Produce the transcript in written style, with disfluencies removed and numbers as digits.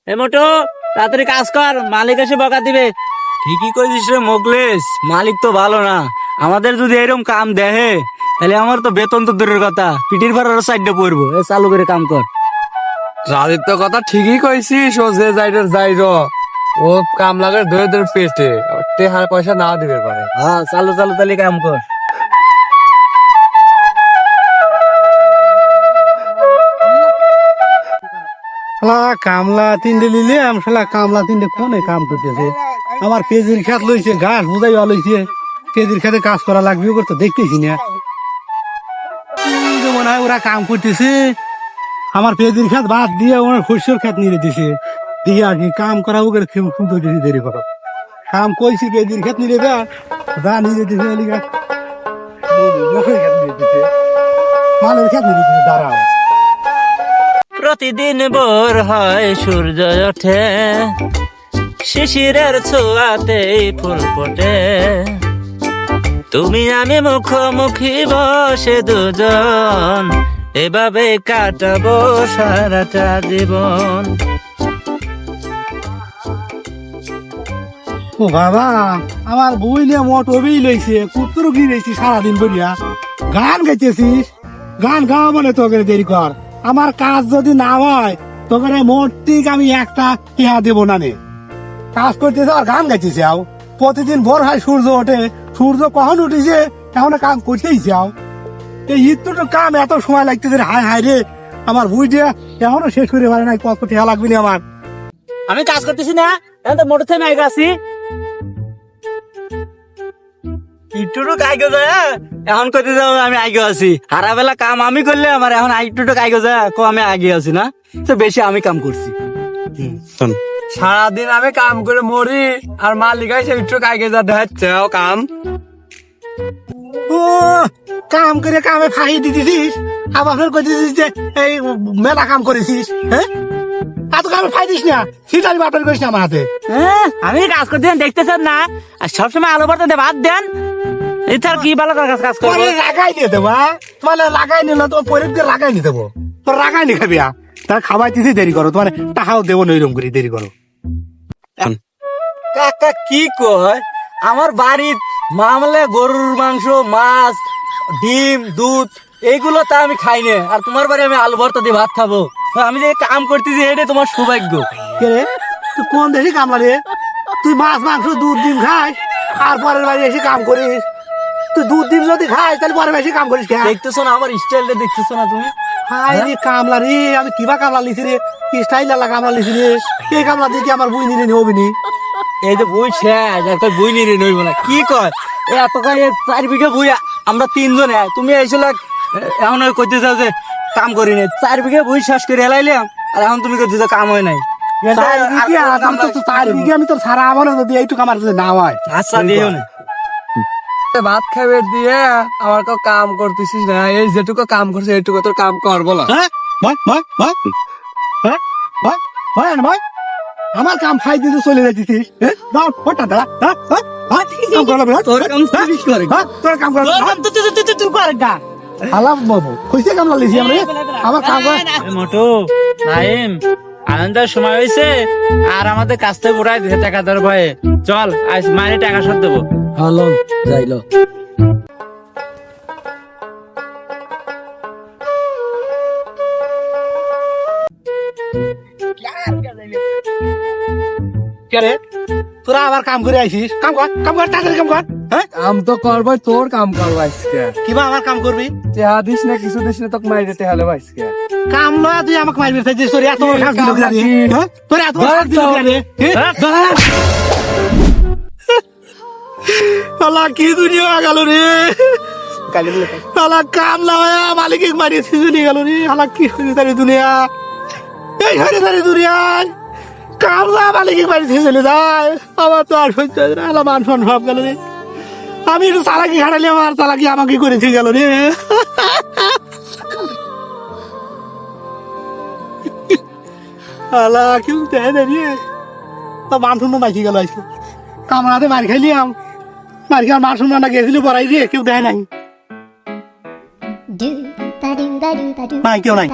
এ মোটো তাড়াতাড়ি কাজ কর, মালিক এসে বকা দিবে। ঠিকই কইছিস রে মোগলেস, মালিক তো ভালো না। আমাদের যদি এরকম কাম দেহে তাহলে আমার তো বেতন তো দূরের কথা, পিটির ভাড়ার সাইডে পড়বো। এ চালু করে কাম কর। রাজীব তো কথা ঠিকই কইছিস, ও যে যাইডের যাইর ও কাম লাগে ধরে ধরে পেটে টেহার পয়সা না দিবে পারে। হ্যাঁ চালু চালু তাহলে কাম কর। কামলা তিনটে লিলে শালা কামলা তিনটে কোনে কাম করতেছে। আমার পেজির খাত লইছে, ঘাস বুঝাই লইছে, পেজির খাতে কাজ করা লাগবে ওকে তো দেখতেছি না। মনে হয় ওরা কাম করতেছে, আমার পেজির খাত বাদ দিয়ে ওনার শস্যের খাত নিয়ে দিছে। দিয়ে আর কি কাম করা ওকে শুনতে দিছি, দেরি করো কাম কইছি পেজির খাত নিয়ে যা যা নিয়ে দিছে, মালের খাত নিয়ে দিছে। দাঁড়াও, প্রতিদিন ভোর হয় সূর্য ওঠে, শিশিরের ছোঁয়াতেই ফুল ফোটে, তুমি আমি মুখোমুখি বসে দুজন, এভাবে কাটাবো সারাটা জীবন। ও বাবা, আমার বই নিয়ে মোট অবেই লইছে, কুত্তর কি রয়েছি সারাদিন বলিয়া। গান গাইতেছিস, গান গাওয়া মানে তোকে দেরি কর। আমার কাজ যদি না হয় তোকে মোট ঠিক আমি একটা টিহা দেবো না নে। কাজ করতেছে আর গান গাইতেছে। আও প্রতিদিন ভোর হয় সূর্য ওঠে, সূর্য কখন উঠেছে এখন কাম করতেই যাও। এই ঈদ তো কাম এত সময় লাগতেছে, হায় হায় রে। আমার বই দিয়ে এখনো শেষ করে পারে নাই, কত টিহা লাগবে না আমার। আমি কাজ করতেছি না, এখন তো মোটর থেকে আগে আছি। একটুটুক আগে যায় এখন করতে যাবো আমি আগে আছি। হারা বেলা কাম আমি করলে আমার এখন একটুটুক আগে যায় আমি আগে আছি না, তো বেশি আমি কাম করছি। সারাদিন আমি কাম করে মরি আর মালিক আইসে একটু আগে যা দেখাচ্ছে ও কাম। ও কাম করে কামে ফাঁকি দিতেছিস, আবার ফের করতেছিস যে এই মেলা কাম করেছিস। হ্যাঁ এত কামে ফাই দিস না, সিটারি বাপের করিস না আমার হাতে। আমি কাজ করতে দেখতেছেন না, আর সবসময় আলো বাড়তে বাদ দেন। এছাড়া কি ভালো কাজ কাজ করবো? তোমার লাগাই নিয়ে দেবো, তোমার লাগাই নিলে তোমার পরে দিয়ে লাগাই নিয়ে দেবো। তোর লাগাই নি খাবি, তার খাওয়াইতেছি দেরি করো, তোমার টাকাও দেবো না ওইরকম করে দেরি করো। কাকা কি কয়, আমার বাড়ির মামলে গরুর মাংস, মাছ, ডিম, দুধ এইগুলো তা আমি খাই না, আর তোমার বাড়ি আমি আলু ভর্তা দিয়ে ভাত খাবো? আমি যে কাম করতেছি এটাই তোমার সৌভাগ্য। কে রে তুই কোন দেশে কামলা রে? তুই মাছ মাংস দুধ ডিম খাস আর পরের বাড়ি এসে কাম করিস। তুই দুধ ডিম যদি খাস তাহলে পরের বাড়ি এসে কাম করিস কেন? দেখতেছো না আমার স্টাইলটা, দেখতেছো না তুমি? হাই রে কামলা রে, আমি কিবা কামলা লিছি রে, কি স্টাইল কামলা লিছি রে। এই কামলা দিয়ে কি আমার বই নিলে হবিনি? এই যে বই শেষ, একটা বই নিয়ে নইব না কি কয়? এত কয় 4 বিঘা বই আমরা 3 জনে, তুমি এসে এখন কইতে চাও যে কাম করি নাই। 4 বিঘা বই শেষ করে এলাইলাম, আর এখন তুমি কইতে চাও কাম হয় নাই। আমি তো সারা আমার যদি এইটুকু আমার যদি না হয়। আচ্ছা দিও না, ভাত খাবে দিয়ে আমার তো কাম করতেছিস না, এই যেটুকু কাম করছে এইটুকু তোর কাম কর বলা। হ্যাঁ ভাই ভাই ভাই হ্যাঁ ভাই ভাই ভাই আমার কাম খাই দিতে চলে যাচ্ছিস। দাও ফটা দাঁড়া, কাম করলাম না তোর কাম তুই করে। তোর কাম করলাম তোর কাম তো তুই করে গা। আলাপ বাবু কইছে কাম লিছি আমরা, আমার কাম কর। মোটু নাইম, আনন্দের সময় হয়েছে আর আমাদের কাছ থেকে উড়াই দিতে টাকা দেওয়ার ভয়ে। চল আজ মাইনে টাকা শোধ দেবো। হলো যাইলো। কে রে তোরা আবার কাম করে আইছিস? কাম কর কাম কর তাড়াতাড়ি কাম কর। হ্যাঁ কাম তো করবো, তোর কাম করবো আজকে। কিবা আমার কাম করবি? টেহা দিস না কিছু দিস না, তোকে মাইরে টেহা লেবো আজকে। কাম লয়া তুই আমাকে মারবি চাইছিস? তোর এত বড় সাহস দিল কি রে? হ্যাঁ তোর এত বড় সাহস দিল কি রে? আল্লাহ কি দুনিয়া গেল রে। আল্লাহ কাম লয়া মালিক মারিয়ে নিয়ে গেল রে। আল্লাহ কি হয়ে তারি দুনিয়া, এই হয়ে তারি দুনিয়ায় কাম লয়া মালিক মারিয়ে চলে যায়। আমার তো আর সহ্য হয় না। আল্লাহ মান সম্মান সব গেল রে। আমি একটু চালাকি খাটালি, আমার চালাকি আমাকে করেছে গেল রে। আল্লাহ কেউ দেয় না রে, তো মান সম্মান বাঁচি গেল আজকে। কামড়াতে মার খাইলিয়াম, মার খেয়ে মান সম্মানটা গেছিল পড়াই রে, কেউ দেয় নাই। নাই কেউ নাই।